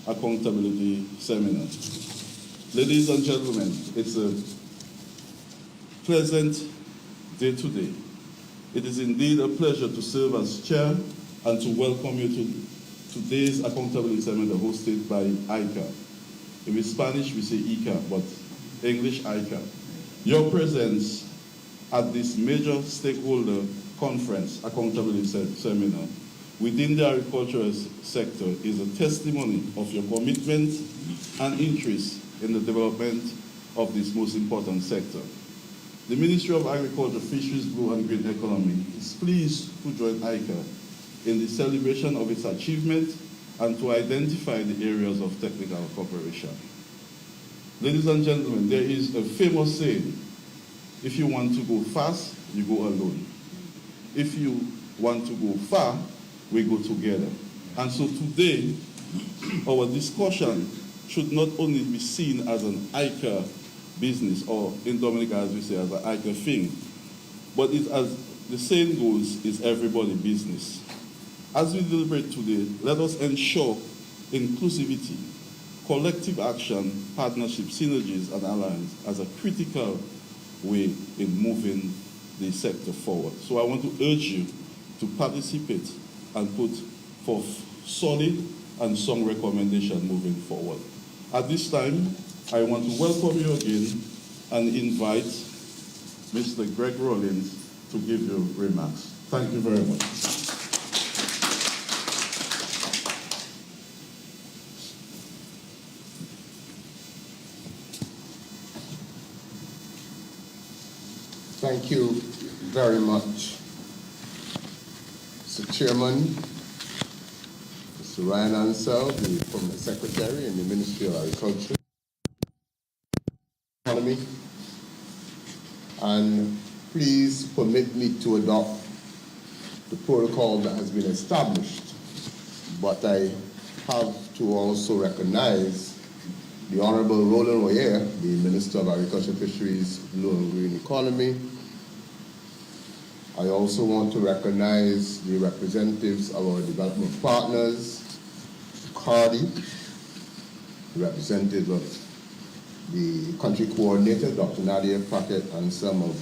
Accountability Seminar. Ladies and gentlemen, it's a pleasant day today. It is indeed a pleasure to serve as chair and to welcome you to today's Accountability Seminar hosted by IICA. In Spanish we say IICA, but English IICA. Your presence at this major stakeholder conference, Accountability Seminar, within the agricultural sector is a testimony of your commitment and interest in the development of this most important sector. The Ministry of Agriculture, Fisheries, Blue and Green Economy is pleased to join IICA in the celebration of its achievement and to identify the areas of technical cooperation. Ladies and gentlemen, there is a famous saying, if you want to go fast, you go alone. If you want to go far, we go together. And so today, our discussion should not only be seen as an IICA business, or in Dominica, as we say, as an IICA thing, but it, as the saying goes, is everybody business. As we deliberate today, let us ensure inclusivity, collective action, partnership, synergies, and alliance as a critical way in moving the sector forward. So I want to urge you to participate and put forth solid and strong recommendation moving forward. At this time, I want to welcome you again and invite Mr. Greg Rollins to give you remarks. Thank you very much. Thank you very much, Mr. Chairman, Mr. Ryan Ansell, the Permanent Secretary in the Ministry of Agriculture and Economy, and please permit me to adopt the protocol that has been established, but I have to also recognize the Honorable Roland Royer, the Minister of Agriculture, Fisheries, Blue and Green Economy. I also want to recognize the representatives of our development partners, CARDI, the representative of the country coordinator, Dr. Nadia Paquette, and some of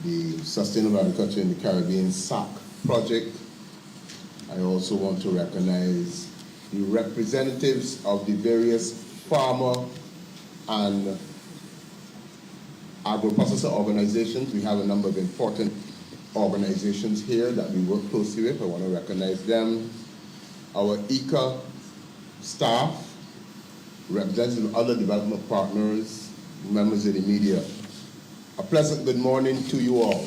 the Sustainable Agriculture in the Caribbean SAC project. I also want to recognize the representatives of the various farmer and agro-processor organizations. We have a number of important organizations here that we work closely with. I want to recognize them. Our IICA staff, representatives of other development partners, members of the media. A pleasant good morning to you all.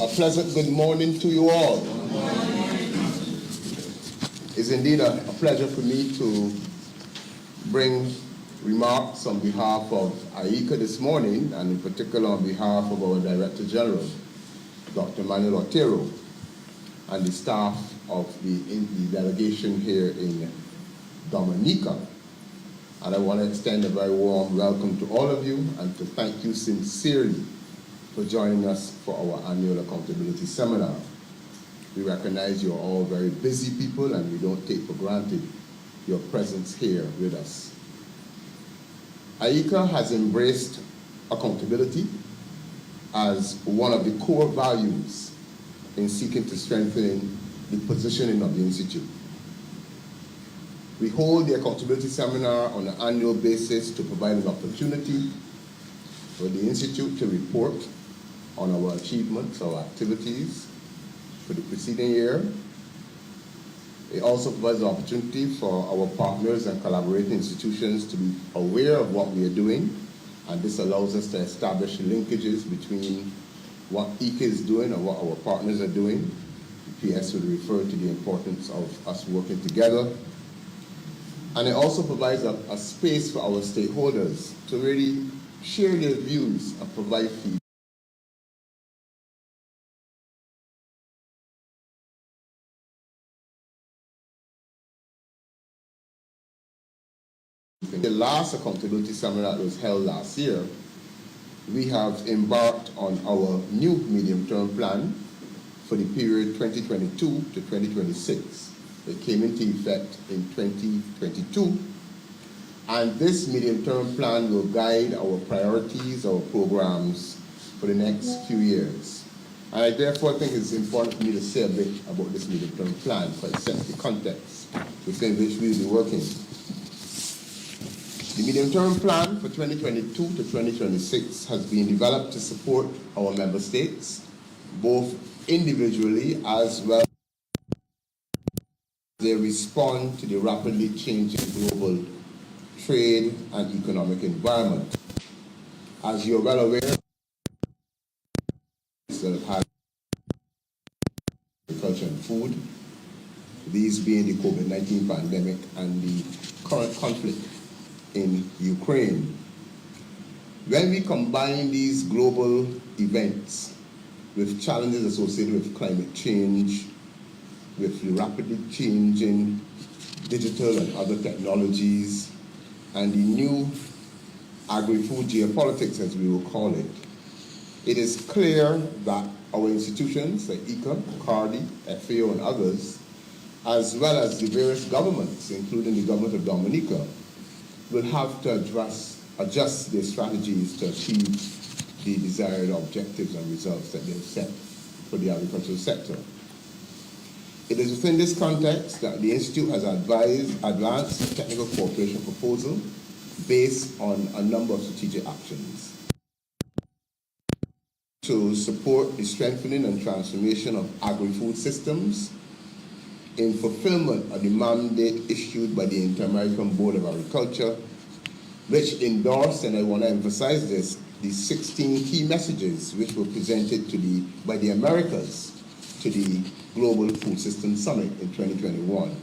A pleasant good morning to you all. It's indeed a pleasure for me to bring remarks on behalf of IICA this morning, and in particular on behalf of our Director General, Dr. Manuel Otero, and the staff of the delegation here in Dominica. And I want to extend a very warm welcome to all of you and to thank you sincerely for joining us for our annual accountability seminar. We recognize you're all very busy people and we don't take for granted your presence here with us. IICA has embraced accountability as one of the core values in seeking to strengthen the positioning of the Institute. We hold the Accountability Seminar on an annual basis to provide an opportunity for the Institute to report on our achievements, our activities for the preceding year. It also provides an opportunity for our partners and collaborating institutions to be aware of what we are doing, and this allows us to establish linkages between what IICA is doing and what our partners are doing. The PS would refer to the importance of us working together. And it also provides a space for our stakeholders to really share their views and provide feedback. The last accountability seminar that was held last year, we have embarked on our new medium-term plan for the period 2022 to 2026. It came into effect in 2022. And this medium-term plan will guide our priorities, our programs for the next few years. And I therefore think it's important for me to say a bit about this medium-term plan, for it sets the context within which we'll be working. The medium-term plan for 2022 to 2026 has been developed to support our member states, both individually as well as they respond to the rapidly changing global trade and economic environment. As you're well aware, that have agriculture and food, these being the COVID-19 pandemic and the current conflict in Ukraine. When we combine these global events with challenges associated with climate change, with the rapidly changing digital and other technologies, and the new agri-food geopolitics, as we will call it, it is clear that our institutions like IICA, CARDI, FAO, and others, as well as the various governments, including the government of Dominica, will have to adjust their strategies to achieve the desired objectives and results that they've set for the agricultural sector. It is within this context that the Institute has advanced a technical cooperation proposal based on a number of strategic actions to support the strengthening and transformation of agri-food systems in fulfillment of the mandate issued by the Inter-American Board of Agriculture, which endorsed, and I want to emphasize this, the 16 key messages which were presented by the Americas to the Global Food System Summit in 2021.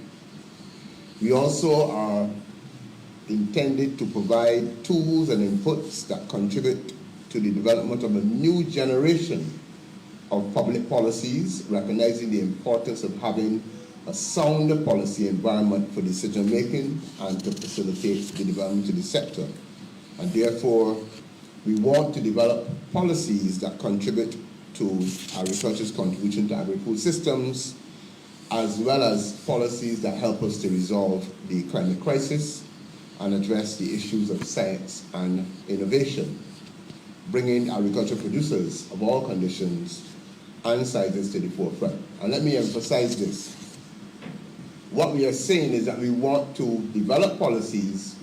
We also are intended to provide tools and inputs that contribute to the development of a new generation of public policies, recognizing the importance of having a sounder policy environment for decision making and to facilitate the development of the sector. And therefore, we want to develop policies that contribute to agriculture's contribution to agri-food systems, as well as policies that help us to resolve the climate crisis and address the issues of science and innovation, bringing agricultural producers of all conditions and sizes to the forefront. And let me emphasize this. What we are saying is that we want to develop policies,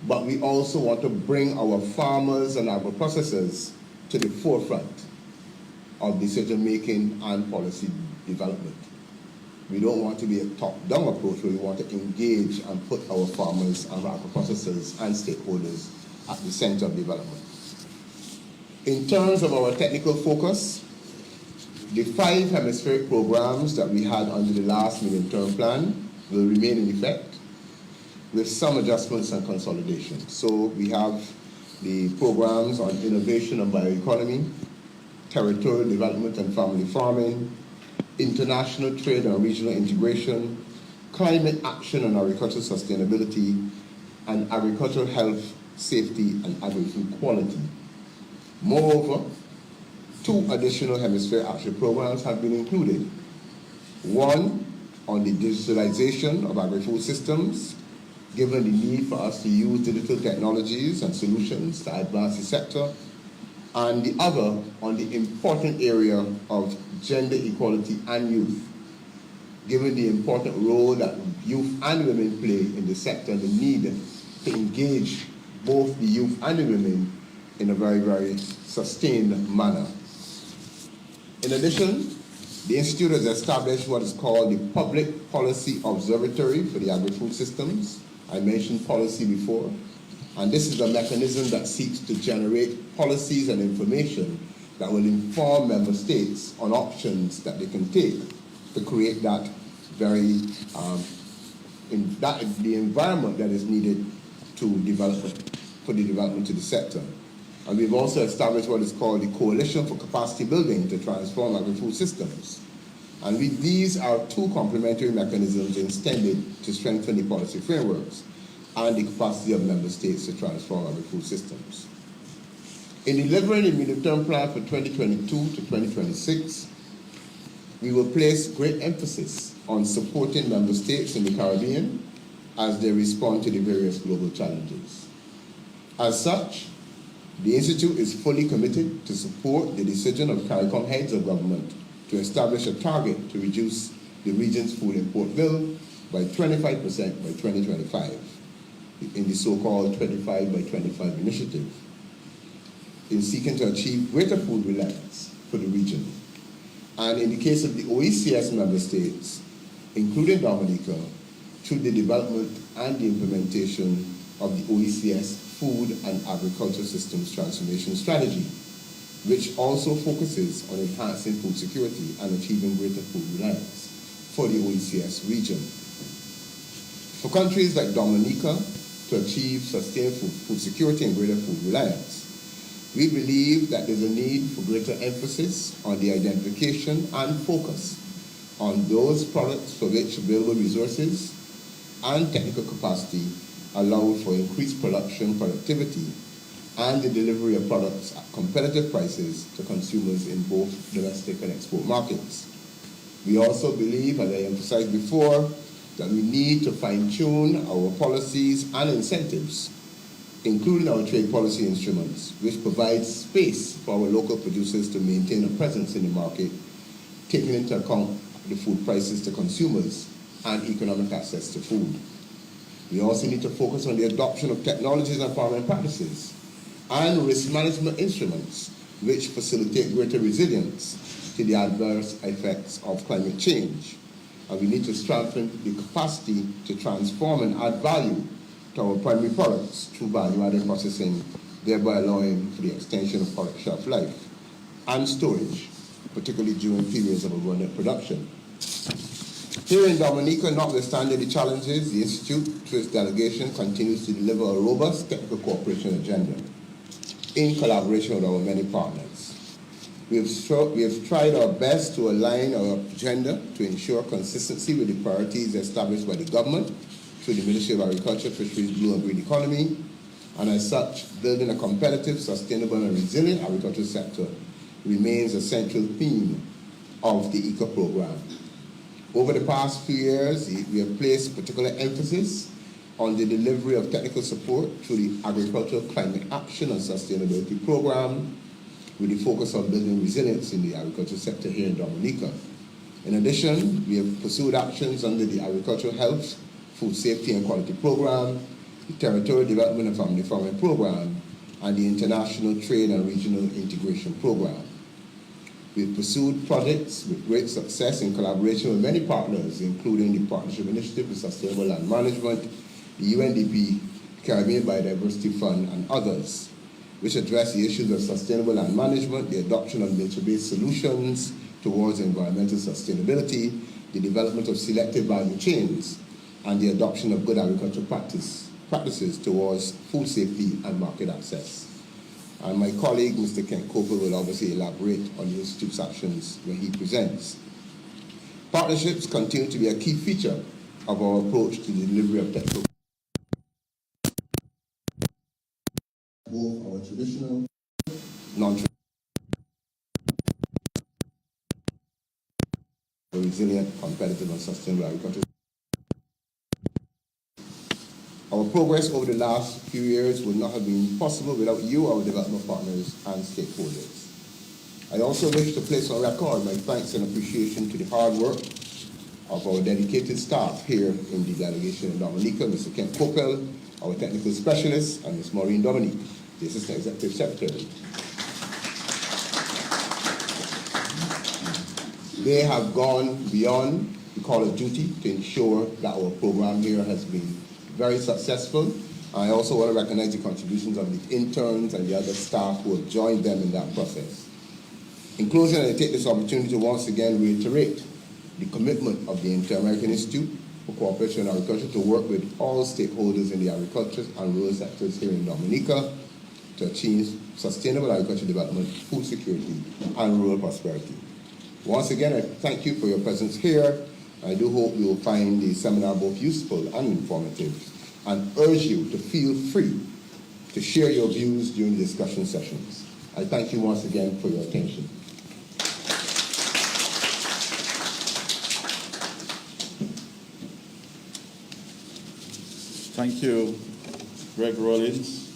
but we also want to bring our farmers and agro-processors to the forefront of decision-making and policy development. We don't want to be a top-down approach where we want to engage and put our farmers and agro-processors and stakeholders at the center of development. In terms of our technical focus, the 5 hemispheric programs that we had under the last medium-term plan will remain in effect with some adjustments and consolidation. So we have the programs on innovation and bioeconomy, territorial development and family farming, international trade and regional integration, climate action and agricultural sustainability, and agricultural health, safety, and agri-food quality. Moreover, 2 additional hemisphere action programs have been included. One on the digitalization of agri-food systems, given the need for us to use digital technologies and solutions to advance the sector, and the other on the important area of gender equality and youth, given the important role that youth and women play in the sector and the need to engage both the youth and the women in a very, very sustained manner. In addition, the Institute has established what is called the Public Policy Observatory for the agri-food systems. I mentioned policy before, and this is a mechanism that seeks to generate policies and information that will inform member states on options that they can take to create that very, the environment that is needed to for the development of the sector. And we've also established what is called the Coalition for Capacity Building to Transform Agri-Food Systems. And these are 2 complementary mechanisms intended to strengthen the policy frameworks and the capacity of member states to transform agri-food systems. In delivering the medium-term plan for 2022 to 2026, we will place great emphasis on supporting member states in the Caribbean as they respond to the various global challenges. As such, the Institute is fully committed to support the decision of CARICOM heads of government to establish a target to reduce the region's food import bill by 25% by 2025 in the so-called 25 by 25 initiative, in seeking to achieve greater food reliance for the region. And in the case of the OECS member states, including Dominica, through the development and the implementation of the OECS Food and Agriculture Systems Transformation Strategy, which also focuses on enhancing food security and achieving greater food reliance for the OECS region. For countries like Dominica to achieve sustained food security and greater food reliance, we believe that there's a need for greater emphasis on the identification and focus on those products for which available resources and technical capacity allow for increased production productivity and the delivery of products at competitive prices to consumers in both domestic and export markets. We also believe, as I emphasized before, that we need to fine-tune our policies and incentives, including our trade policy instruments, which provide space for our local producers to maintain a presence in the market, taking into account the food prices to consumers and economic access to food. We also need to focus on the adoption of technologies and farming practices and risk management instruments which facilitate greater resilience to the adverse effects of climate change. And we need to strengthen the capacity to transform and add value to our primary products through value-added processing, thereby allowing for the extension of product shelf life and storage, particularly during periods of abundant production. Here in Dominica, notwithstanding the challenges, the Institute, through its delegation, continues to deliver a robust technical cooperation agenda in collaboration with our many partners. We have tried our best to align our agenda to ensure consistency with the priorities established by the government through the Ministry of Agriculture, Fisheries, Blue and Green Economy, and as such, building a competitive, sustainable and resilient agricultural sector remains a central theme of the IICA program. Over the past few years, we have placed particular emphasis on the delivery of technical support through the Agricultural Climate Action and Sustainability Program, with the focus on building resilience in the agricultural sector here in Dominica. In addition, we have pursued actions under the Agricultural Health, Food Safety and Quality Program, the Territorial Development and Family Farming Program, and the International Trade and Regional Integration Program. We've pursued projects with great success in collaboration with many partners, including the Partnership Initiative for Sustainable Land Management, the UNDP, Caribbean Biodiversity Fund, and others, which address the issues of sustainable land management, the adoption of nature-based solutions towards environmental sustainability, the development of selective value chains, and the adoption of good agricultural practices towards food safety and market access. And my colleague, Mr. Kent Coper, will obviously elaborate on the Institute's actions when he presents. Partnerships continue to be a key feature of our approach to the delivery of technical, both our traditional, non-traditional, resilient, competitive, and sustainable agriculture. Our progress over the last few years would not have been possible without you, our development partners and stakeholders. I also wish to place on record my thanks and appreciation to the hard work of our dedicated staff here in the delegation in Dominica, Mr. Kent Coppell, our technical specialist, and Ms. Maureen Dominique, the Assistant Executive Secretary. They have gone beyond the call of duty to ensure that our program here has been very successful. I also want to recognize the contributions of the interns and the other staff who have joined them in that process. In closing, I take this opportunity to once again reiterate the commitment of the Inter-American Institute for Cooperation in Agriculture to work with all stakeholders in the agriculture and rural sectors here in Dominica to achieve sustainable agricultural development, food security, and rural prosperity. Once again, I thank you for your presence here. I do hope you will find the seminar both useful and informative, and urge you to feel free to share your views during the discussion sessions. I thank you once again for your attention. Thank you, Greg Rollins.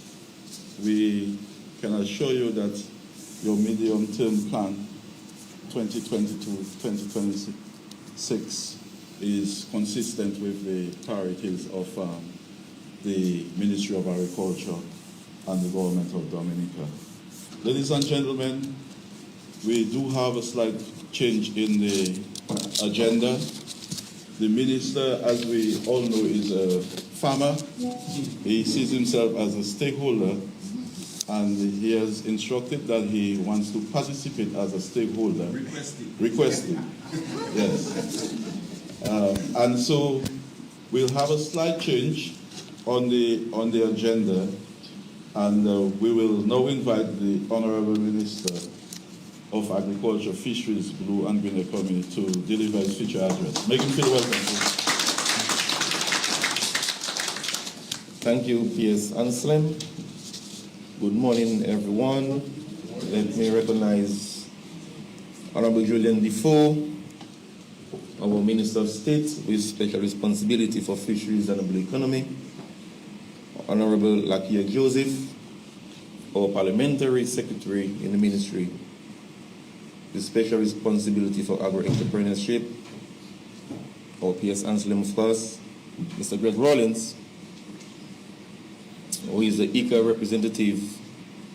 We can assure you that your medium-term plan, 2022-2026, is consistent with the priorities of the Ministry of Agriculture and the Government of Dominica. Ladies and gentlemen, we do have a slight change in the agenda. The minister, as we all know, is a farmer. He sees himself as a stakeholder, and he has instructed that he wants to participate as a stakeholder. Requested. Yes. And so we'll have a slight change on the agenda, and we will now invite the Honorable Minister of Agriculture, Fisheries, Blue and Green Economy to deliver his feature address. Make him feel welcome. Thank you, P.S. Anselm. Good morning, everyone. Let me recognize Honorable Julian Defoe, our Minister of State with special responsibility for fisheries and the blue economy. Honorable Lakia Joseph, our Parliamentary Secretary in the Ministry with special responsibility for agro-entrepreneurship. Our P.S. Anselm, of course. Mr. Greg Rollins, who is the IICA representative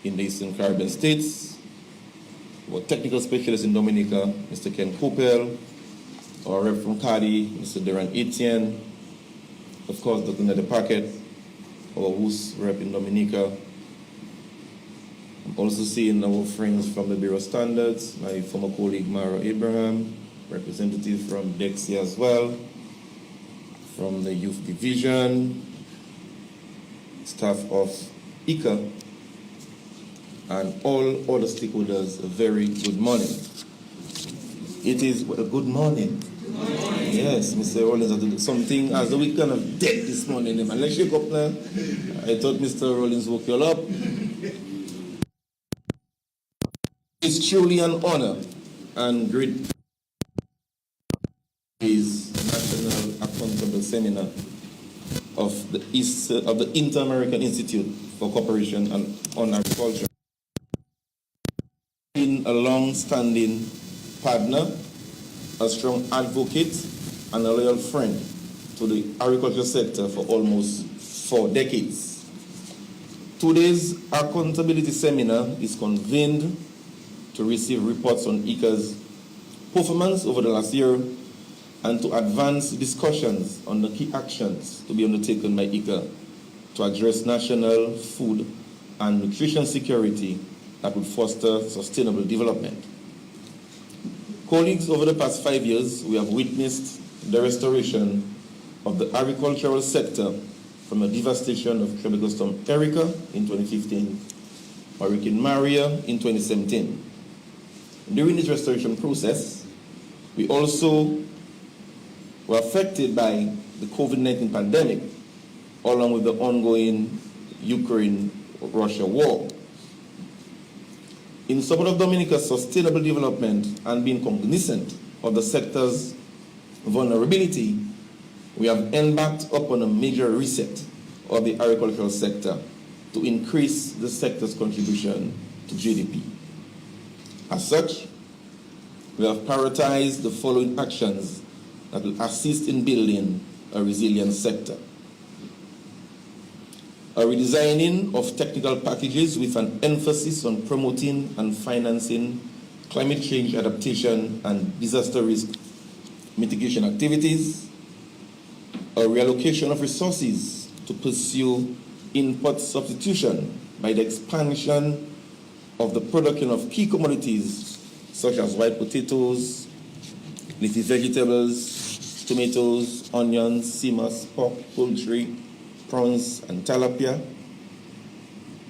in the Eastern Caribbean states. Our technical specialist in Dominica, Mr. Ken Coppell. Our rep from Cadi, Mr. Darren Etienne. Of course, Dr. Nede Paquet, our WUS rep in Dominica. I'm also seeing our friends from the Bureau of Standards, my former colleague Mara Abraham, representative from DEXIA as well, from the Youth Division, staff of IICA, and all other stakeholders, a very good morning. It is a good morning. Yes, Mr. Rollins had to do something as the week kind of dead this morning. Man, let's shake up now. I thought Mr. Rollins woke you all up. It's truly an honor and great is National Accountable Seminar of the Inter-American Institute for Cooperation on Agriculture. Been a long-standing partner, a strong advocate, and a loyal friend to the agriculture sector for almost 4 decades. Today's accountability seminar is convened to receive reports on IICA's performance over the last year and to advance discussions on the key actions to be undertaken by IICA to address national food and nutrition security that would foster sustainable development. Colleagues, over the past 5 years, we have witnessed the restoration of the agricultural sector from the devastation of Tropical Storm Erika in 2015, Hurricane Maria in 2017. During this restoration process, we also were affected by the COVID-19 pandemic, along with the ongoing Ukraine-Russia war. In support of Dominica's sustainable development and being cognizant of the sector's vulnerability, we have embarked upon a major reset of the agricultural sector to increase the sector's contribution to GDP. As such, we have prioritized the following actions that will assist in building a resilient sector. A redesigning of technical packages with an emphasis on promoting and financing climate change adaptation and disaster risk mitigation activities. A reallocation of resources to pursue input substitution by the expansion of the production of key commodities such as white potatoes, leafy vegetables, tomatoes, onions, seamas, pork, poultry, prawns, and tilapia.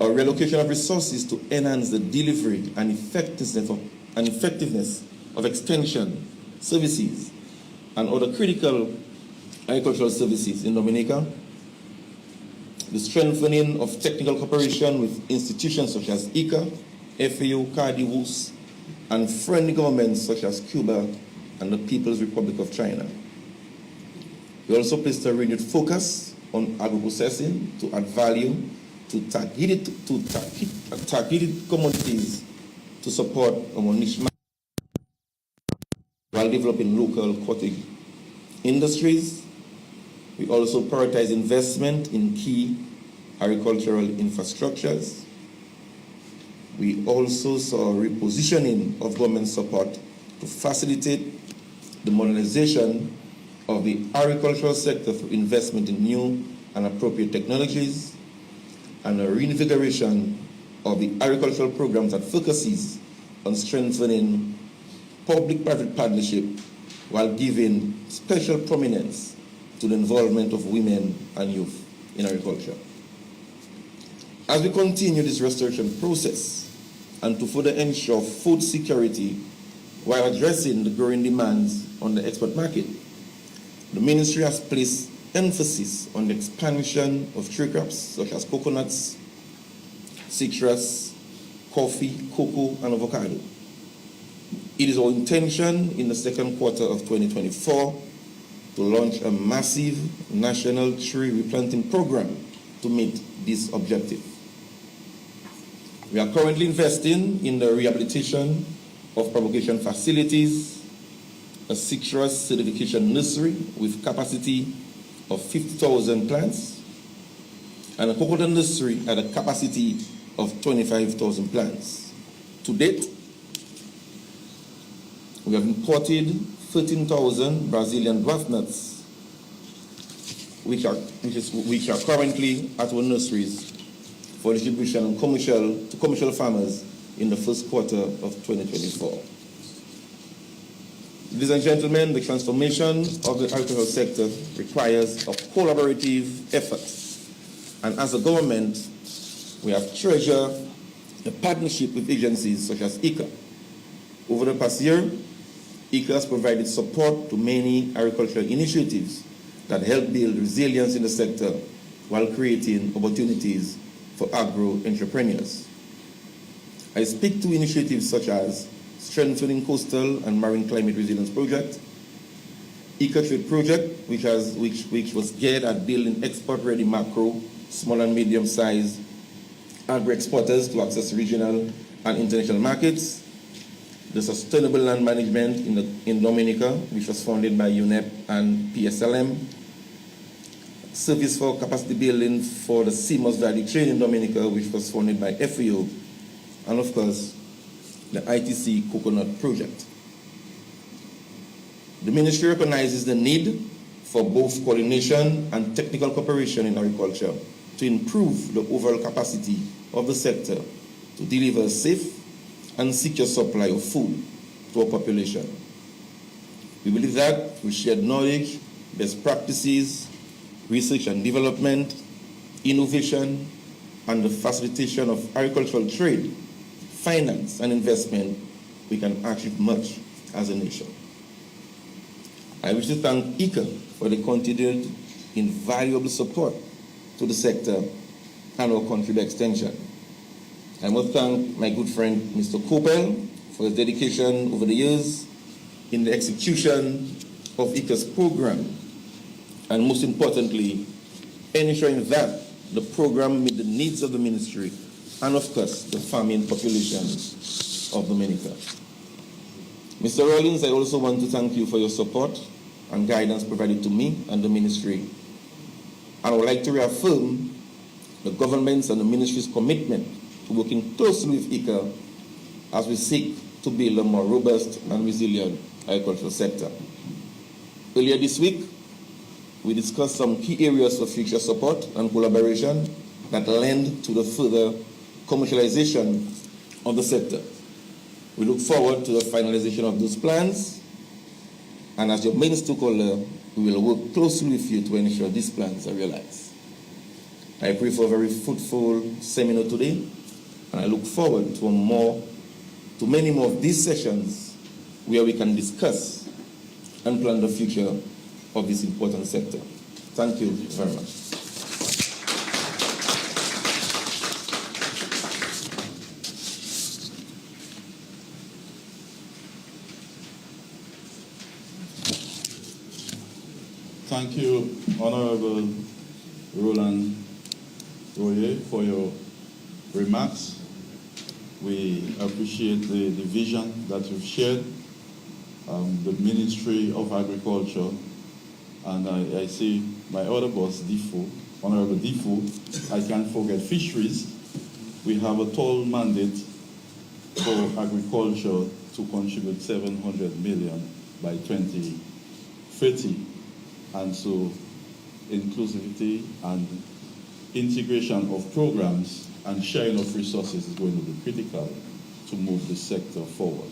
A relocation of resources to enhance the delivery and effectiveness of extension services and other critical agricultural services in Dominica. The strengthening of technical cooperation with institutions such as IICA, FAO, CARDI, WUS, and friendly governments such as Cuba and the People's Republic of China. We also placed a renewed focus on agro-processing to add value to targeted commodities to support our niche market while developing local cottage industries. We also prioritize investment in key agricultural infrastructures. We also saw repositioning of government support to facilitate the modernization of the agricultural sector through investment in new and appropriate technologies, and a reinvigoration of the agricultural programs that focuses on strengthening public-private partnership while giving special prominence to the involvement of women and youth in agriculture. As we continue this restoration process and to further ensure food security while addressing the growing demands on the export market, the ministry has placed emphasis on the expansion of tree crops such as coconuts, citrus, coffee, cocoa, and avocado. It is our intention in the second quarter of 2024 to launch a massive national tree replanting program to meet this objective. We are currently investing in the rehabilitation of propagation facilities, a citrus certification nursery with capacity of 50,000 plants, and a coconut nursery at a capacity of 25,000 plants. To date, we have imported 13,000 Brazilian dwarf nuts, which are currently at our nurseries for distribution and to commercial farmers in the first quarter of 2024. Ladies and gentlemen, the transformation of the agricultural sector requires a collaborative effort. And as a government, we have treasured a partnership with agencies such as IICA. Over the past year, IICA has provided support to many agricultural initiatives that help build resilience in the sector while creating opportunities for agro-entrepreneurs. I speak to initiatives such as Strengthening Coastal and Marine Climate Resilience Project, IICA Trade Project, which was geared at building export-ready macro, small and medium-sized agro-exporters to access regional and international markets, the Sustainable Land Management in Dominica, which was funded by UNEP and PSLM, Service for Capacity Building for the CMOS Value Chain in Dominica, which was funded by FAO, and of course, the ITC Coconut Project. The ministry recognizes the need for both coordination and technical cooperation in agriculture to improve the overall capacity of the sector to deliver a safe and secure supply of food to our population. We believe that through shared knowledge, best practices, research and development, innovation, and the facilitation of agricultural trade, finance, and investment, we can achieve much as a nation. I wish to thank IICA for the continued invaluable support to the sector and our country by extension. I must thank my good friend, Mr. Kopel, for his dedication over the years in the execution of IICA's program, and most importantly, ensuring that the program met the needs of the ministry and, of course, the farming population of Dominica. Mr. Rollins, I also want to thank you for your support and guidance provided to me and the ministry. And I would like to reaffirm the government's and the ministry's commitment to working closely with IICA as we seek to build a more robust and resilient agricultural sector. Earlier this week, we discussed some key areas for future support and collaboration that lend to the further commercialization of the sector. We look forward to the finalization of those plans, and as your main stakeholder, we will work closely with you to ensure these plans are realized. I pray for a very fruitful seminar today, and I look forward to many more of these sessions where we can discuss and plan the future of this important sector. Thank you very much. Thank you, Honorable Roland Royer for your remarks. We appreciate the vision that you've shared. The Ministry of Agriculture, and I see my other boss, Defoe, Honorable Defoe. I can't forget fisheries. We have a tall mandate for agriculture to contribute 700 million by 2030. And so inclusivity and integration of programs and sharing of resources is going to be critical to move the sector forward.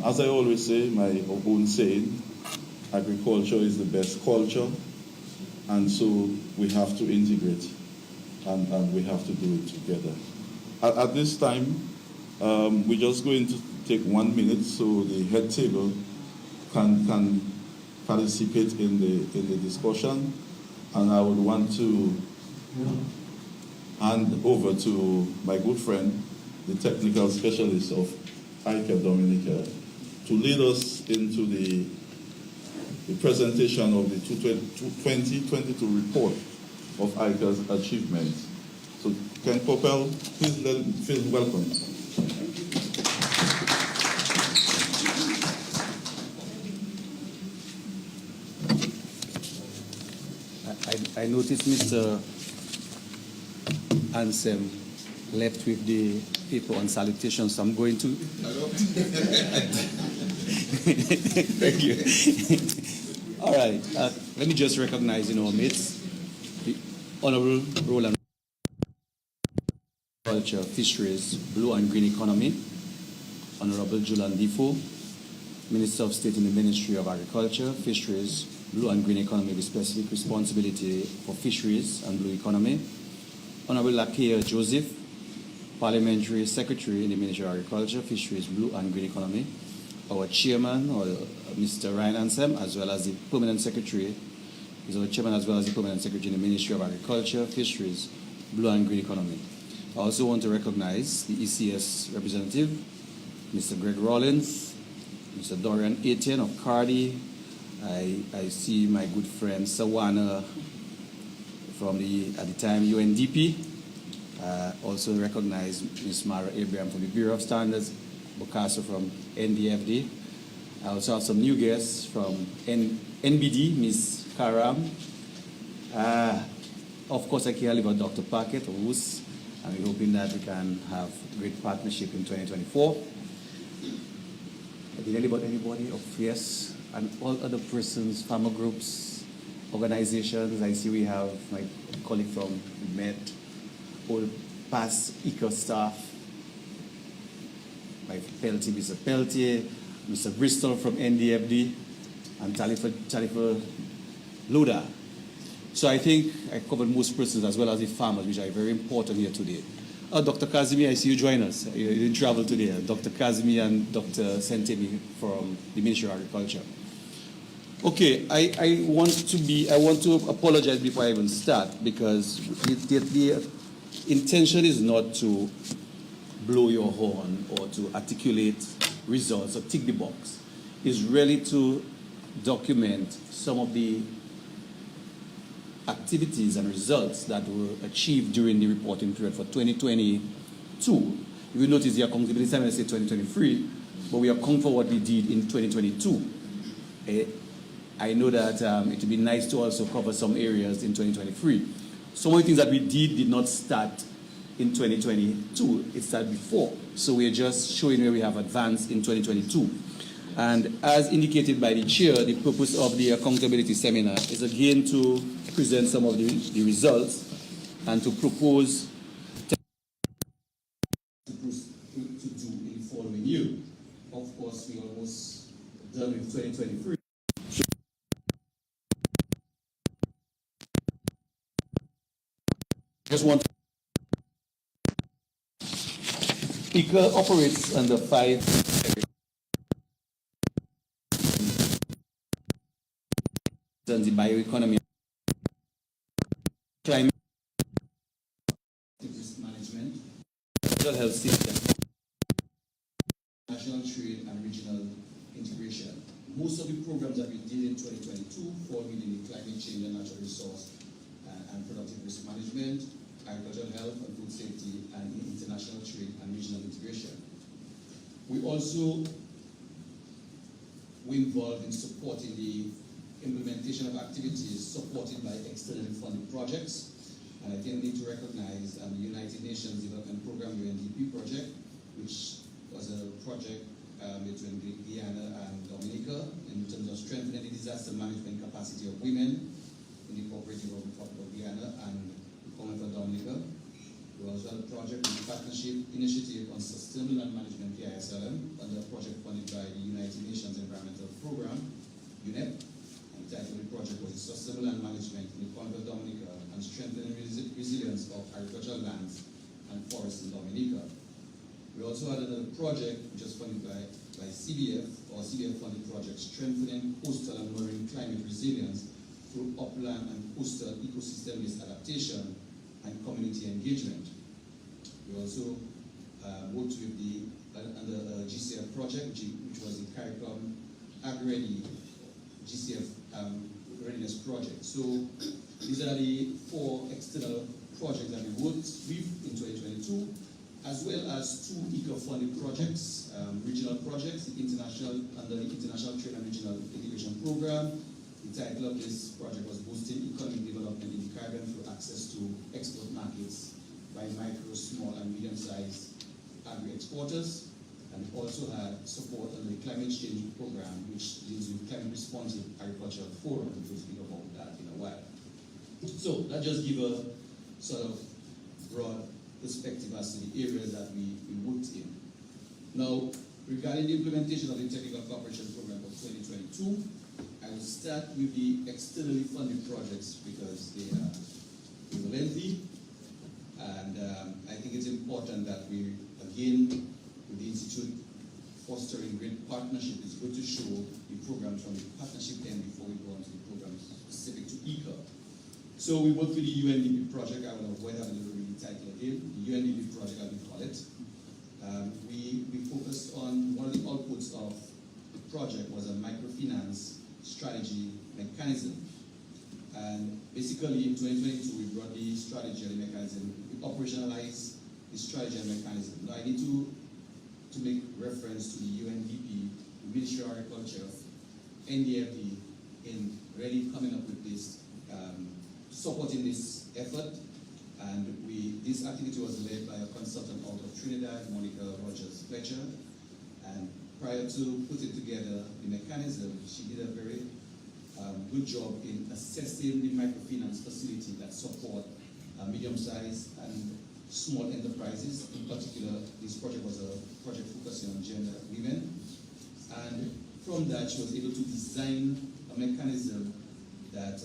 As I always say, my own saying, agriculture is the best culture, and so we have to integrate and we have to do it together. At this time, we're just going to take 1 minute so the head table can participate in the discussion, and I would want to hand over to my good friend, the technical specialist of IICA Dominica, to lead us into the presentation of the 2022 report of IICA's achievements. So, Ken Coppell, please let him feel welcome. I noticed Mr. Ansem left with the paper on salutations, so I'm going to. Thank you. All right, let me just recognize in our midst the Honorable Roland Culture, Fisheries, Blue and Green Economy, Honorable Julian Defoe, Minister of State in the Ministry of Agriculture, Fisheries, Blue and Green Economy with specific responsibility for fisheries and blue economy, Honorable Lakia Joseph, Parliamentary Secretary in the Ministry of Agriculture, Fisheries, Blue and Green Economy, our Chairman, or Mr. Ryan Ansem, as well as the Permanent Secretary, is our Chairman as well as the Permanent Secretary in the Ministry of Agriculture, Fisheries, Blue and Green Economy. I also want to recognize the ECS representative, Mr. Greg Rollins, Mr. Dorian Etienne of Cardi. I see my good friend Sawana from at the time UNDP. Also recognize Ms. Mara Abraham from the Bureau of Standards, Bocasso from NDFD. I also have some new guests from NBD, Ms. Karam. Of course, I can't leave out Dr. Paquet of WUS, and we're hoping that we can have great partnership in 2024. Did I leave out anybody of yes? And all other persons, farmer groups, organizations. I see we have my colleague from MET, all past IICA staff, my Peltier, Mr. Peltier, Mr. Bristol from NDFD, and Talifa Loda. So I think I covered most persons as well as the farmers, which are very important here today. Dr. Kazimi, I see you join us. You didn't travel today. Dr. Kazimi and Dr. Sentemi from the Ministry of Agriculture. Okay, I want to apologize before I even start, because the intention is not to blow your horn or to articulate results or tick the box. It's really to document some of the activities and results that were achieved during the reporting period for 2022. You will notice the accountability time I say 2023, but we account for what we did in 2022. I know that it would be nice to also cover some areas in 2023. Some of the things that we did not start in 2022, it started before. So we're just showing where we have advanced in 2022. And as indicated by the chair, the purpose of the accountability seminar is again to present some of the results and to propose to do in the following year. Of course, we almost done with 2023. Just want IICA operates under 5 the bioeconomy, climate risk management, national health system, national trade and regional integration. Most of the programs that we did in 2022 fall within the climate change and natural resource and management, agricultural health and food safety, and international trade and regional integration. We also were involved in supporting the implementation of activities supported by externally funded projects. And I think we need to recognize the United Nations Development Program, UNDP project, which was a project between Guyana and Dominica in terms of strengthening the disaster management capacity of women in the Cooperative Republic of Guyana and the Commonwealth of Dominica. We also had a project with the Partnership Initiative on Sustainable Land Management, PISLM, under a project funded by the United Nations Environmental Program, UNEP. And the title of the project was Sustainable Land Management in the Commonwealth of Dominica and Strengthening Resilience of Agricultural Lands and Forests in Dominica. We also had another project which was funded by CBF, or CBF funded project, Strengthening Coastal and Marine Climate Resilience through upland and coastal ecosystem-based adaptation and community engagement. We also worked with the under GCF project, which was the CARICOM Ag-Ready GCF readiness project. So these are the 4 external projects that we worked with in 2022, as well as 2 IICA-funded projects, regional projects, under the International Trade and Regional Integration Program. The title of this project was Boosting Economic Development in the Caribbean Through Access to Export Markets by Micro, Small, and Medium-Sized Agri-Exporters. And it also had support under the Climate Change Program, which deals with Climate Responsive Agricultural Forum, which we'll speak about that in a while. So that just gives a sort of broad perspective as to the areas that we worked in. Now, regarding the implementation of the Technical Cooperation Program for 2022, I will start with the externally funded projects because they were lengthy, and I think it's important that we, again, with the Institute fostering great partnership, it's good to show the programs from the partnership end before we go on to the programs specific to IICA. So we worked with the UNDP project. I will avoid having to read the title again. The UNDP project, as we call it. We focused on one of the outputs of the project was a microfinance strategy mechanism. And basically in 2022, we brought the strategy and the mechanism, we operationalized the strategy and mechanism. Now I need to make reference to the UNDP, the Ministry of Agriculture, NDFD, in really coming up with this, supporting this effort. And this activity was led by a consultant out of Trinidad, Monica Rogers-Fletcher. And prior to putting together the mechanism, she did a very good job in assessing the microfinance facility that support medium-sized and small enterprises. In particular, this project was a project focusing on gender women. And from that, she was able to design a mechanism that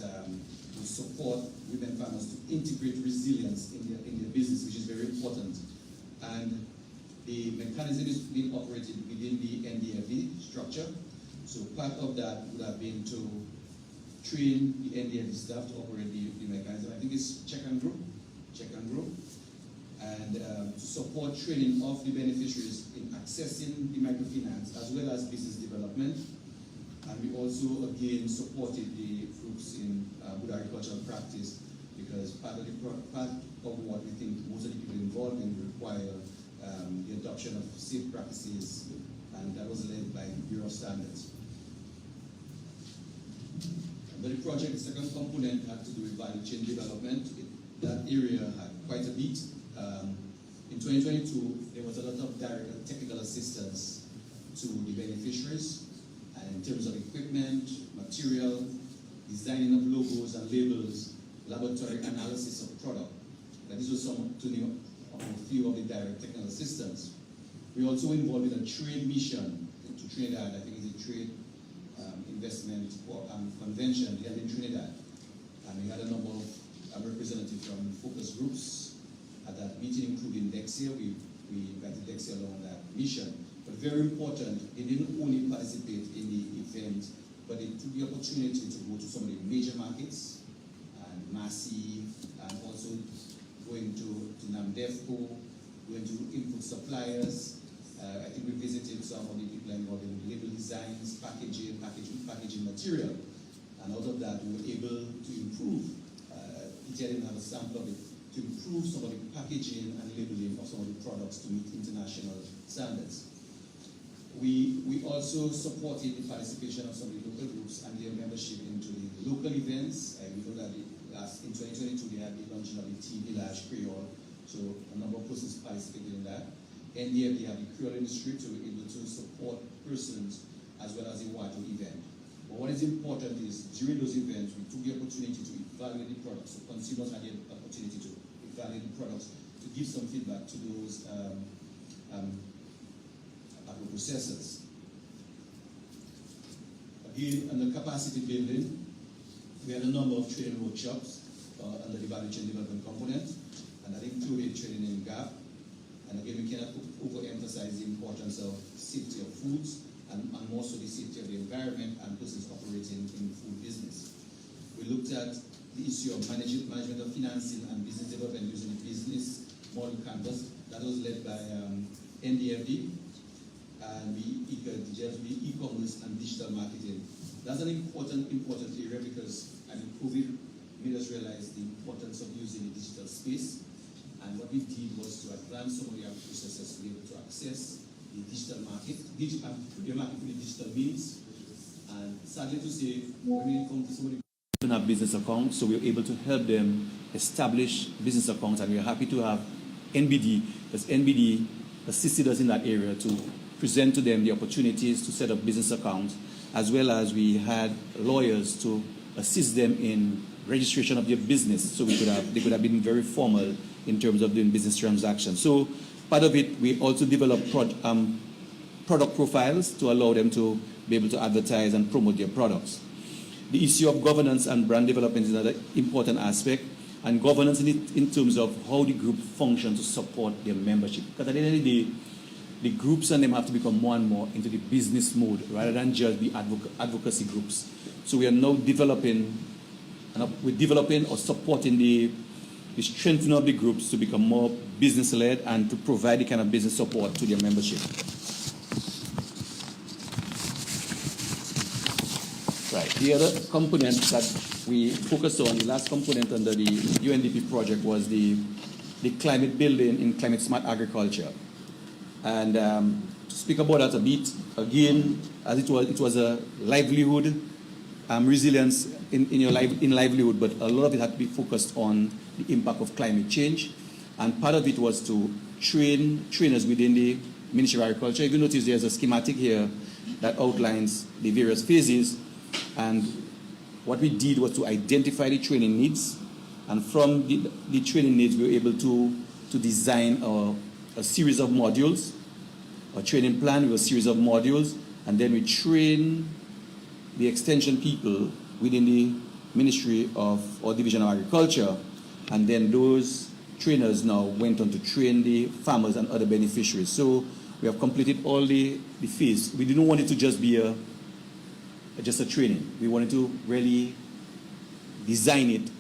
will support women farmers to integrate resilience in their business, which is very important. And the mechanism is being operated within the NDFD structure. So part of that would have been to train the NDFD staff to operate the mechanism. I think it's check and grow, and to support training of the beneficiaries in accessing the microfinance as well as business development. And we also, again, supported the groups in good agricultural practice because part of what we think most of the people involved in require the adoption of safe practices, and that was led by the Bureau of Standards. But the project, the second component, had to do with value chain development. That area had quite a bit. In 2022, there was a lot of direct technical assistance to the beneficiaries, and in terms of equipment, material, designing of logos and labels, laboratory analysis of product. That this was some to name a few of the direct technical assistance. We also involved in a trade mission to Trinidad. I think it's a trade investment convention held in Trinidad, and we had a number of representatives from focus groups at that meeting, including Dexia. We invited Dexia along that mission. But very important, they didn't only participate in the event, but they took the opportunity to go to some of the major markets, and Massy, and also going to NAMDEFCO, going to input suppliers. I think we visited some of the people involved in label designs, packaging material. And out of that, we were able to improve. He didn't have a sample of it to improve some of the packaging and labeling of some of the products to meet international standards. We also supported the participation of some of the local groups and their membership into the local events. We know that in 2022 they had the launching of the Tea Village Creole, so a number of persons participated in that. NDF, they have the Creole industry to be able to support persons as well as the Wato event. But what is important is during those events, we took the opportunity to evaluate the products. So consumers had the opportunity to evaluate the products, to give some feedback to those processors. Again, on the capacity building, we had a number of training workshops under the value chain development component, and that included training in GAP. And again, we cannot overemphasize the importance of safety of foods and more so the safety of the environment and persons operating in the food business. We looked at the issue of management of financing and business development using the business model canvas. That was led by NDFD, and the e-commerce and digital marketing. That's an important area because COVID made us realize the importance of using the digital space. And what we did was to advance some of the processes to be able to access the digital market, the market for the digital means. And sadly to say, when it comes to somebody Don't have business accounts, so we're able to help them establish business accounts, and we're happy to have NBD, because NBD assisted us in that area to present to them the opportunities to set up business accounts, as well as we had lawyers to assist them in registration of their business, so they could have been very formal in terms of doing business transactions. So part of it, we also developed product profiles to allow them to be able to advertise and promote their products. The issue of governance and brand development is another important aspect, and governance in terms of how the group functions to support their membership. Because at the end of the day, the groups and them have to become more and more into the business mode rather than just be advocacy groups. So we are now developing or supporting the strengthening of the groups to become more business-led and to provide the kind of business support to their membership. Right. The other component that we focused on, the last component under the UNDP project, was the climate building in climate smart agriculture. And to speak about that a bit, again, as it was a livelihood, resilience in livelihood, but a lot of it had to be focused on the impact of climate change. And part of it was to train trainers within the Ministry of Agriculture. If you notice, there's a schematic here that outlines the various phases. And what we did was to identify the training needs. And from the training needs, we were able to design a series of modules, a training plan with a series of modules, and then we train the extension people within the Ministry of or Division of Agriculture, and then those trainers now went on to train the farmers and other beneficiaries. So we have completed all the phase. We didn't want it to just be just a training. We wanted to really design it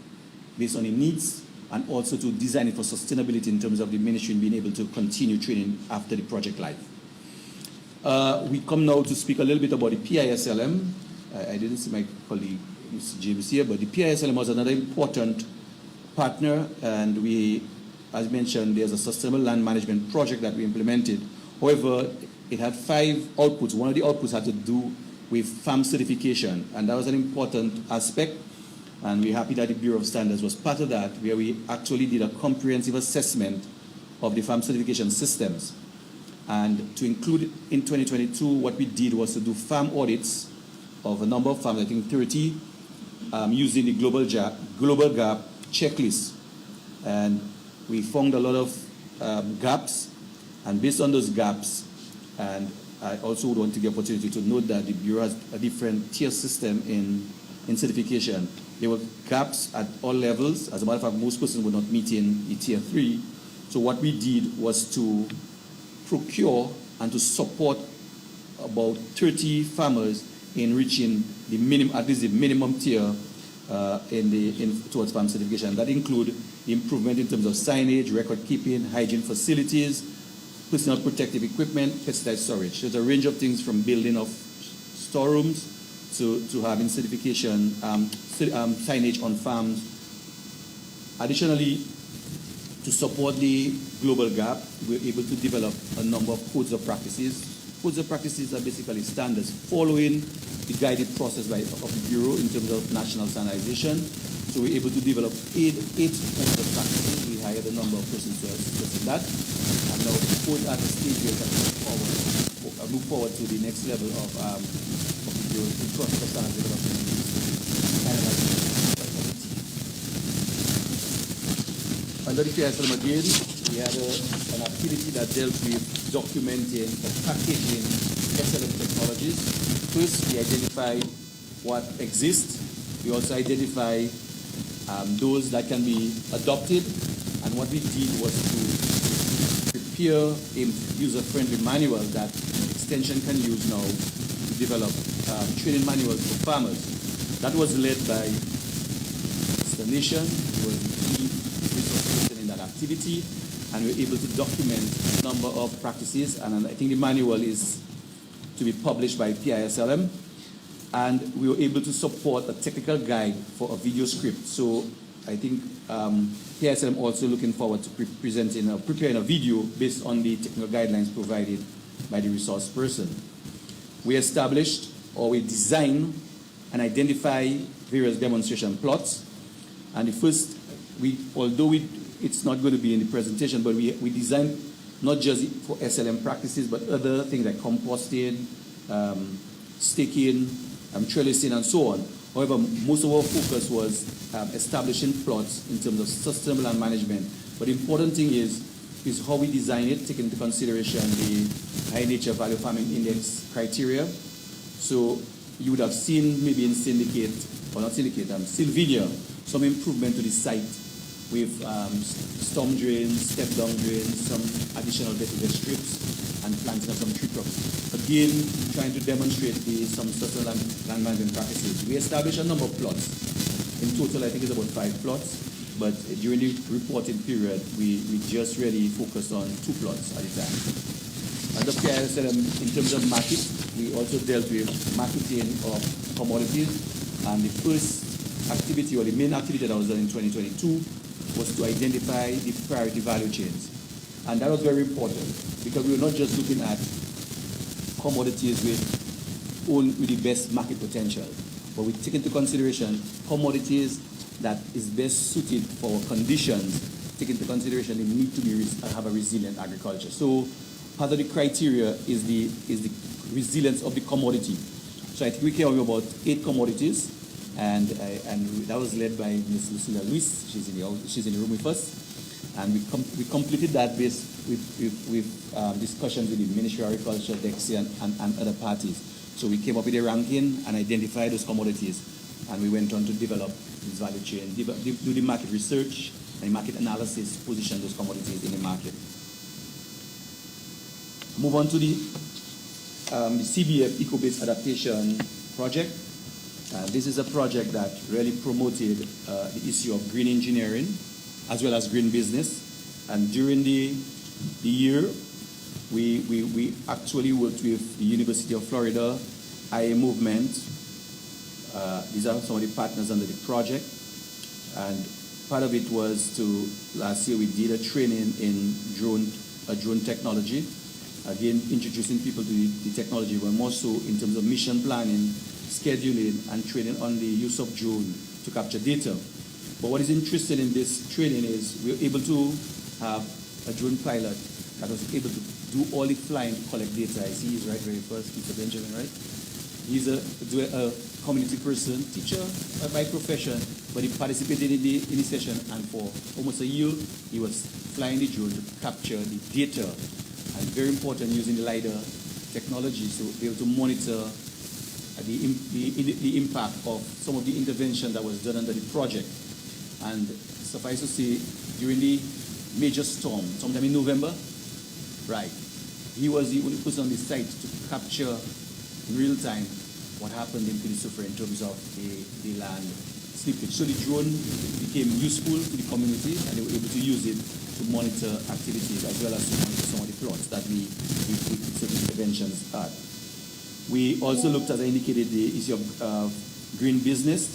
based on the needs, and also to design it for sustainability in terms of the ministry being able to continue training after the project life. We come now to speak a little bit about the PISLM. I didn't see my colleague, Mr. James, here, but the PISLM was another important partner, and we, as mentioned, there's a sustainable land management project that we implemented. However, it had 5 outputs. One of the outputs had to do with farm certification, and that was an important aspect. And we're happy that the Bureau of Standards was part of that, where we actually did a comprehensive assessment of the farm certification systems. And to include in 2022, what we did was to do farm audits of a number of farms, I think 30, using the Global Gap checklist. And we found a lot of gaps, and based on those gaps, and I also would want to give the opportunity to note that the Bureau has a different tier system in certification. There were gaps at all levels. As a matter of fact, most persons were not meeting the tier 3. So what we did was to procure and to support about 30 farmers in reaching the minimum, at least the minimum tier towards farm certification. That include the improvement in terms of signage, record keeping, hygiene facilities, personal protective equipment, pesticide storage. There's a range of things from building of storerooms to having certification, signage on farms. Additionally, To support the global gap, we're able to develop a number of codes of practices. Codes of practices are basically standards following the guided process of the Bureau in terms of national standardization. So we're able to develop eight codes of practices. We hired a number of persons to assist us in that. And now the code at the stage where we can move forward to the next level of the Bureau, the process of standards development. Under the PSLM again, we had an activity that dealt with documenting or packaging SLM technologies. First, we identify what exists. We also identify those that can be adopted. And what we did was to prepare a user-friendly manual that Extension can use now to develop training manuals for farmers. That was led by Mr. Nation, who was the key resource person in that activity, and we were able to document a number of practices, and I think the manual is to be published by PISLM, and we were able to support a technical guide for a video script. So I think PISLM also looking forward to preparing a video based on the technical guidelines provided by the resource person. We established or we design and identify various demonstration plots. And the first, it's not going to be in the presentation, but we designed not just for SLM practices, but other things like composting, staking, trellising, and so on. However, most of our focus was establishing plots in terms of sustainable land management. But the important thing is how we design it, taking into consideration the high nature value farming index criteria. So you would have seen maybe in Sylvania, some improvement to the site with storm drains, step down drains, some additional vertical strips, and planting of some tree crops. Again, trying to demonstrate some sustainable land management practices. We established a number of plots. In total, I think it's about 5 plots, but during the reporting period, we just really focused on 2 plots at a time. Under PISLM, in terms of market, we also dealt with marketing of commodities, and the first activity, or the main activity that was done in 2022, was to identify the priority value chains. And that was very important, because we were not just looking at commodities with the best market potential, but we take into consideration commodities that is best suited for conditions, take into consideration they need to have a resilient agriculture. So part of the criteria is the resilience of the commodity. So I think we came up with about 8 commodities, and that was led by Ms. Lucilla Luis. She's in the room with us, and we completed that based with discussions with the Ministry of Agriculture, DEXI, and other parties. So we came up with a ranking and identified those commodities, and we went on to develop this value chain, do the market research and market analysis, position those commodities in the market. Move on to the CBF Eco-Based Adaptation Project. This is a project that really promoted the issue of green engineering as well as green business. And during the year, we actually worked with the University of Florida, IA Movement. These are some of the partners under the project. And part of it was last year we did a training in drone technology. Again, introducing people to the technology, but more so in terms of mission planning, scheduling, and training on the use of drone to capture data. But what is interesting in this training is we were able to have a drone pilot that was able to do all the flying to collect data. I see he's right very first, Mr. Benjamin, right? He's a community person, teacher by profession, but he participated in the session, and for almost a year, he was flying the drone to capture the data. And very important, using the LiDAR technology to be able to monitor the impact of some of the intervention that was done under the project. And suffice to say, during the major storm, sometime in November, right, he was the only person on the site to capture in real time what happened in Pilisufra in terms of the land slippage. So the drone became useful to the community, and they were able to use it to monitor activities as well as to monitor some of the plots that we certain interventions had. We also looked, as I indicated, the issue of green business.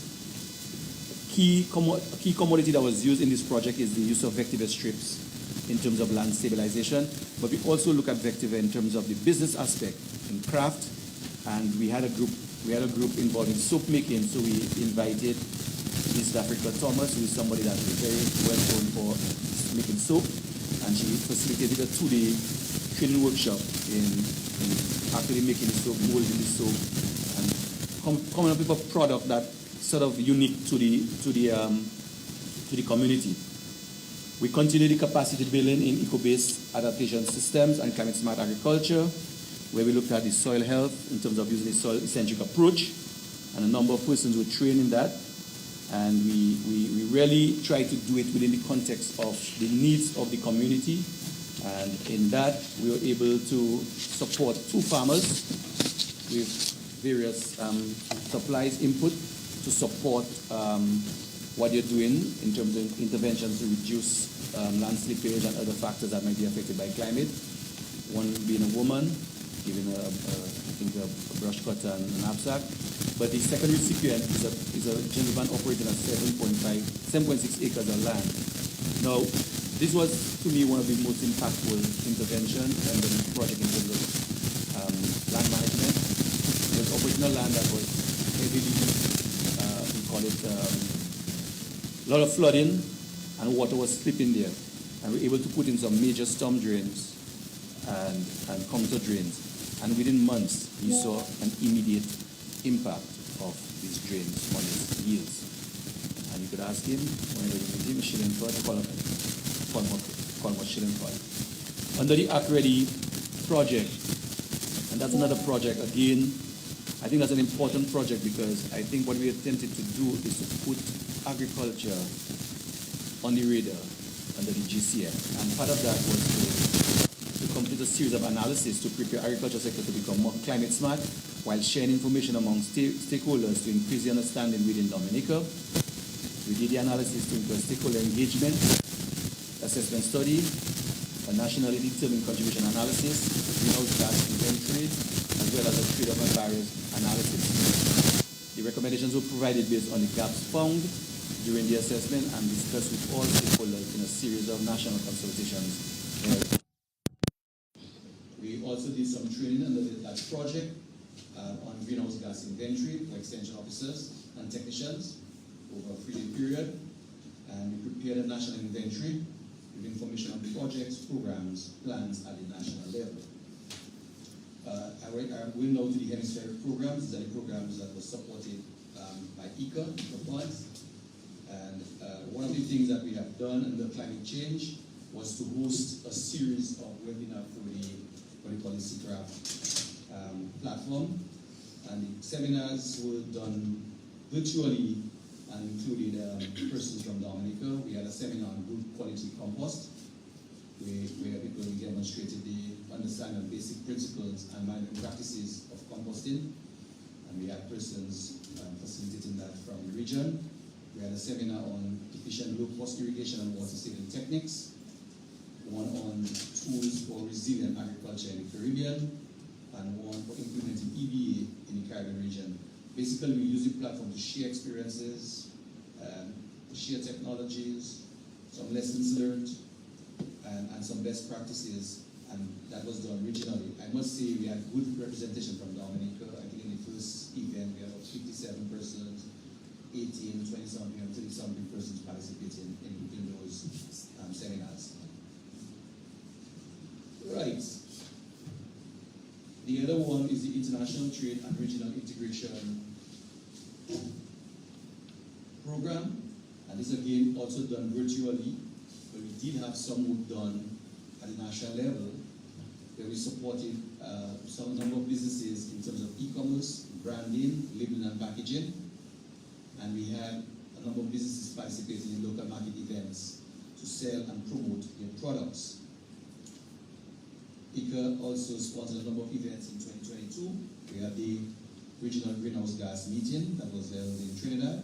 key commodity that was used in this project is the use of vector strips in terms of land stabilization, but we also look at vector in terms of the business aspect in craft, and we had a group involved in soap making, so we invited East Africa Thomas, who is somebody that is very well known for making soap, and she facilitated a 2-day training workshop in actually making the soap, molding the soap, and coming up with a product that sort of unique to the community. We continue the capacity building in eco-based adaptation systems and climate smart agriculture, where we looked at the soil health in terms of using the soil-centric approach, and a number of persons were trained in that. And we really try to do it within the context of the needs of the community. And in that, we were able to support 2 farmers with various supplies, input to support what you're doing in terms of interventions to reduce land slippage and other factors that might be affected by climate. One being a woman, giving a brush cutter and a knapsack. But the second recipient is a gentleman operating at 7.6 acres of land. Now, this was, to me, one of the most impactful interventions and the project in terms of land management. It was operating a land that was heavily, we call it, a lot of flooding, and water was slipping there. And we were able to put in some major storm drains and counter drains. And within months, we saw an immediate impact of these drains on its yields. And you could ask him, whenever you meet him, Shillenford, call him Shillenford. Under the Act Ready project, and that's another project, again, I think that's an important project because I think what we attempted to do is to put agriculture on the radar under the GCF. And part of that was to complete a series of analysis to prepare agriculture sector to become more climate smart while sharing information among stakeholders to increase the understanding within Dominica. We did the analysis to include stakeholder engagement, assessment study, a nationally determined contribution analysis, greenhouse gas inventory, as well as a trade-off and barriers analysis. The recommendations were provided based on the gaps found during the assessment and discussed with all stakeholders in a series of national consultations. We also did some training under that project on greenhouse gas inventory for extension officers and technicians over a 3-day period. And we prepared a national inventory with information on projects, programs, plans at the national level. I'm going now to the hemispheric programs. These are the programs that were supported by IICA funds. And one of the things that we have done under climate change was to host a series of webinars through the IICA platform. And the seminars were done virtually and included persons from Dominica. We had a seminar on good quality compost, where people demonstrated the understanding of basic principles and management practices of composting. And we had persons facilitating that from the region. We had a seminar on efficient low-cost irrigation and water saving techniques, one on tools for resilient agriculture in the Caribbean, and one for implementing EBA in the Caribbean region. Basically, we use the platform to share experiences, share technologies, some lessons learned, and some best practices, and that was done regionally. I must say we had good representation from Dominica. I think in the first event we had about 57 persons, 18, 20-something, and 30-something persons participating in those seminars. Right. The other one is the International Trade and Regional Integration Program, and this again also done virtually, but we did have some work done at the national level, where we supported some number of businesses in terms of e-commerce, branding, labeling and packaging, and we had a number of businesses participating in local market events to sell and promote their products. IICA also sponsored a number of events in 2022. We had the regional greenhouse gas meeting that was held in Trinidad,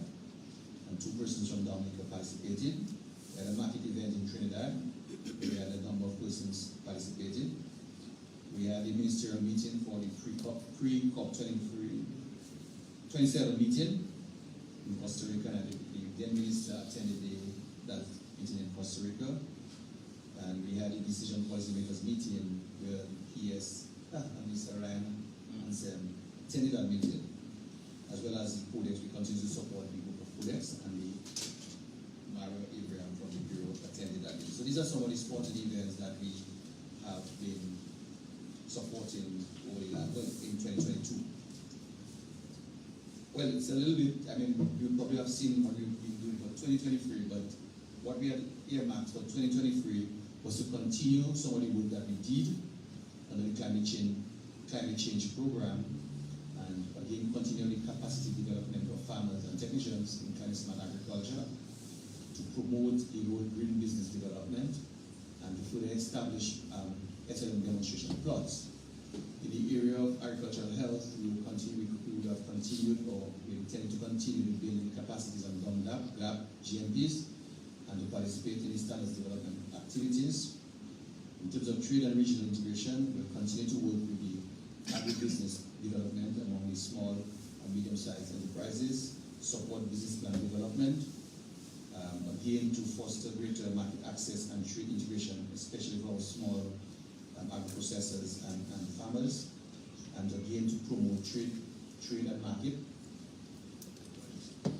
and 2 persons from Dominica participated. We had a market event in Trinidad. We had a number of persons participating. We had the ministerial meeting for the pre-COP 27 meeting in Costa Rica, and the then Minister attended that meeting in Costa Rica, and we had a decision policymakers meeting where ES and Mr. Ryan and Sam attended that meeting, as well as the Codex. We continue to support the group of Codex, and the Mario Abraham from the Bureau attended that meeting. So these are some of the sporting events that we have been supporting in 2022. Well, it's a little bit, I mean, you probably have seen what we've been doing for 2023, but what we had earmarked for 2023 was to continue some of the work that we did under the climate change program, and again, continue the capacity development of farmers and technicians in climate smart agriculture, to promote the whole green business development, and to further establish ethylene demonstration plots. In the area of agricultural health, we will have continued, or we intend to continue building capacities on GAP, GMPs, and to participate in the standards development activities. In terms of trade and regional integration, we'll continue to work with the agribusiness development among the small and medium-sized enterprises, support business plan development, again to foster greater market access and trade integration, especially for our small agro-processors and farmers, and again to promote trade and market.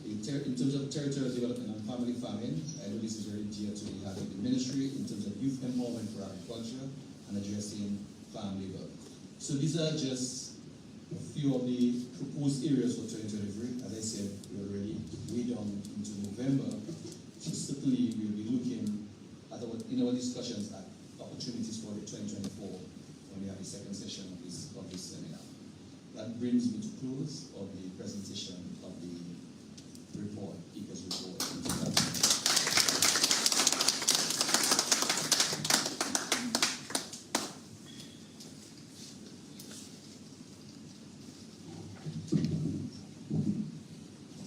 In terms of territorial development and family farming, I know this is very dear to the heart of the ministry in terms of youth empowerment for agriculture and addressing farm labor. So these are just a few of the proposed areas for 2023. As I said, we're already way down into November, so certainly we'll be looking at in our discussions at opportunities for the 2024 when we have the second session of this seminar. That brings me to close of the presentation of the report, IICA's report.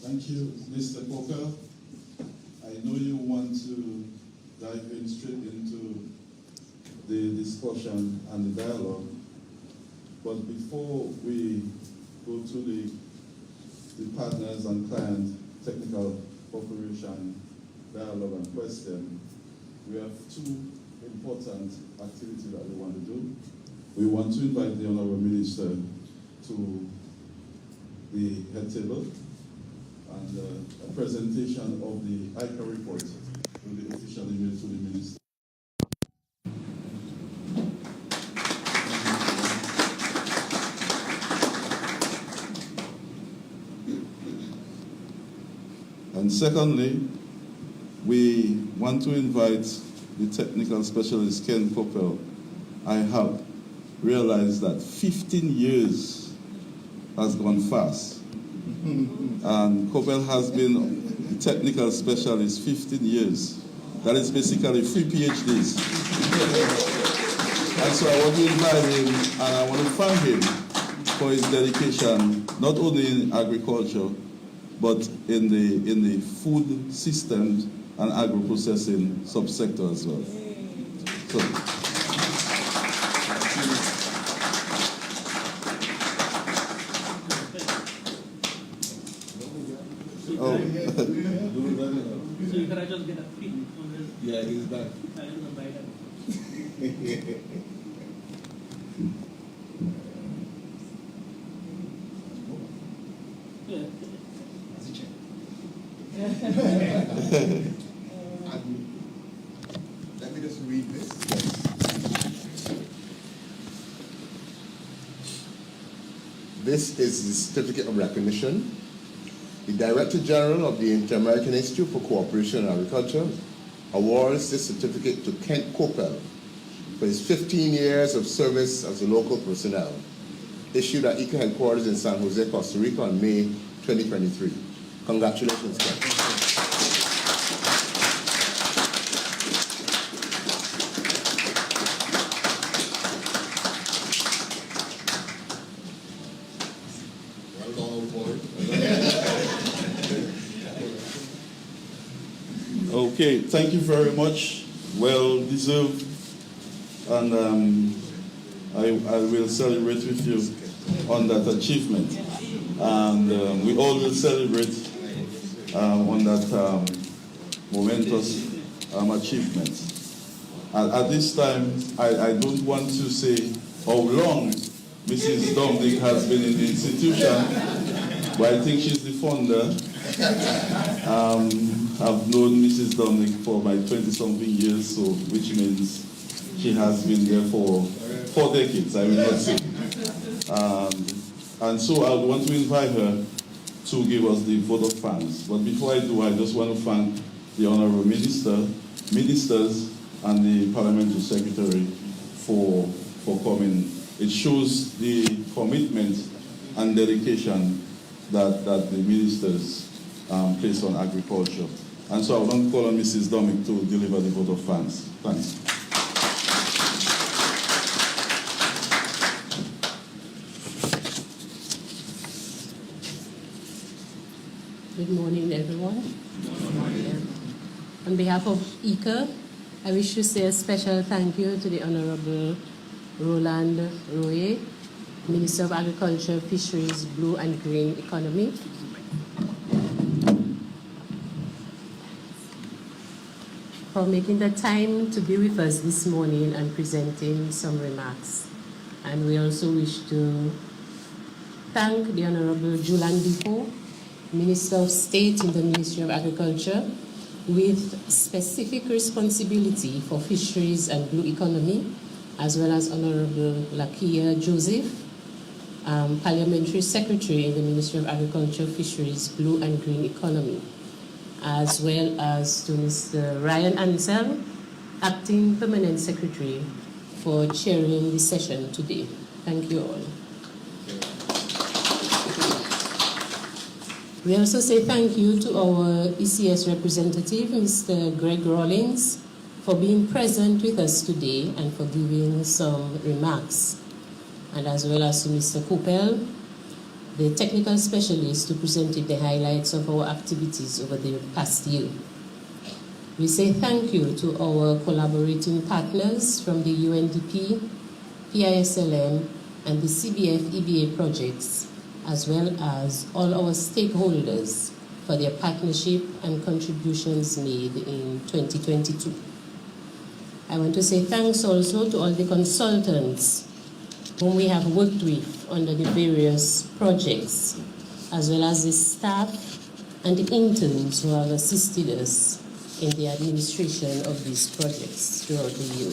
Thank you, Mr. Coker. I know you want to dive in straight into the discussion and the dialogue, but before we go to the partners and client technical cooperation dialogue and question, we have two important activities that we want to do. We want to invite the Honorable Minister to the head table, and a presentation of the IICA report will be officially made to the Minister. And secondly, we want to invite the technical specialist, Ken Coppell. I have realized that 15 years has gone fast. And Coppell has been the technical specialist 15 years. That is basically 3 PhDs. And so I want to invite him, and I want to thank him for his dedication, not only in agriculture, but in the food systems and agro-processing subsector as well. So, So you can just get a pin on this. Yeah, he's back. I don't know by that. Yeah. Let me just read this. This is the certificate of recognition. The Director General of the Inter-American Institute for Cooperation in Agriculture awards this certificate to Kent Coppell for his 15 years of service as a local personnel, issued at IICA headquarters in San Jose, Costa Rica on May 2023. Congratulations, Kent. okay, thank you very much. Well deserved, and I will celebrate with you on that achievement. And we all will celebrate on that momentous achievement. At this time, I don't want to say how long Mrs. Dominic has been in the institution, but I think she's the founder. I've known Mrs. Dominic for my 20-something years, so which means she has been there for 4 decades, I will not say. And so I want to invite her to give us the vote of thanks. But before I do, I just want to thank the Honorable Ministers, and the Parliamentary Secretary for coming. It shows the commitment and dedication that the ministers place on agriculture. And so I want to call on Mrs. Dominic to deliver the vote of thanks. Thanks. Good morning, everyone. Good morning. On behalf of IICA, I wish to say a special thank you to the Honorable Roland Royer, Minister of Agriculture, Fisheries, Blue and Green Economy, for making the time to be with us this morning and presenting some remarks. And we also wish to thank the Honorable Julian Defoe, Minister of State in the Ministry of Agriculture, with specific responsibility for fisheries and blue economy, as well as Honorable Lakia Joseph, Parliamentary Secretary in the Ministry of Agriculture, Fisheries, Blue and Green Economy, as well as to Mr. Ryan Ansel, Acting Permanent Secretary, for chairing the session today. Thank you all. We also say thank you to our ECS representative, Mr. Greg Rawlings, for being present with us today and for giving some remarks, and as well as to Mr. Coppell, the technical specialist who presented the highlights of our activities over the past year. We say thank you to our collaborating partners from the UNDP, PISLM, and the CBF EBA projects, as well as all our stakeholders for their partnership and contributions made in 2022. I want to say thanks also to all the consultants whom we have worked with under the various projects, as well as the staff and the interns who have assisted us in the administration of these projects throughout the year.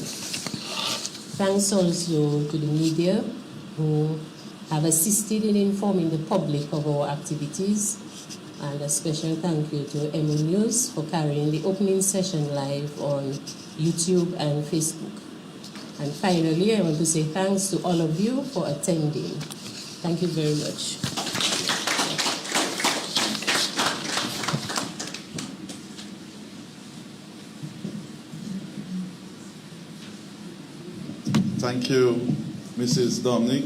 Thanks also to the media who have assisted in informing the public of our activities, and a special thank you to MO News for carrying the opening session live on YouTube and Facebook. And finally, I want to say thanks to all of you for attending. Thank you very much. Thank you, Mrs. Dominic.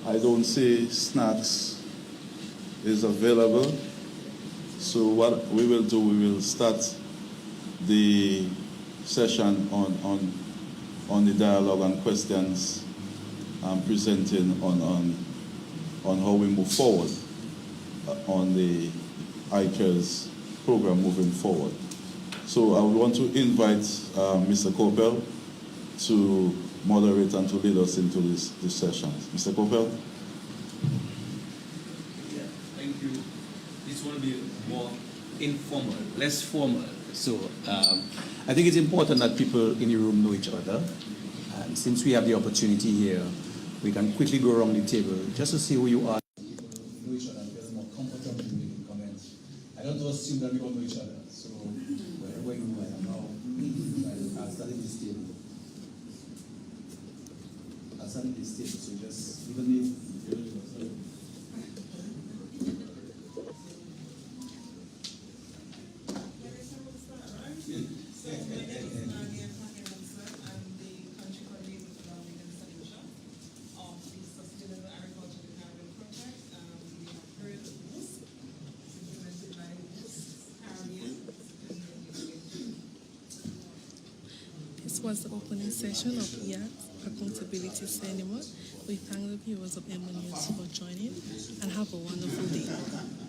I don't see snacks is available. So what we will do, we will start the session on the dialogue and questions presenting on how we move forward on the IICA's program moving forward. So I would want to invite Mr. Coppell to moderate and to lead us into this session. Mr. Coppell? Yeah, thank you. This will be more informal, less formal. So I think it's important that people in the room know each other. And since we have the opportunity here, we can quickly go around the table just to see who you are. People know each other and feel more comfortable in making comments. I don't assume that we all know each other. So where you are now, I'll start at this table. I'll start at this table. So just give me. This was the opening session of IAC Accountability Cinema. We thank the viewers of MO News for joining and have a wonderful day.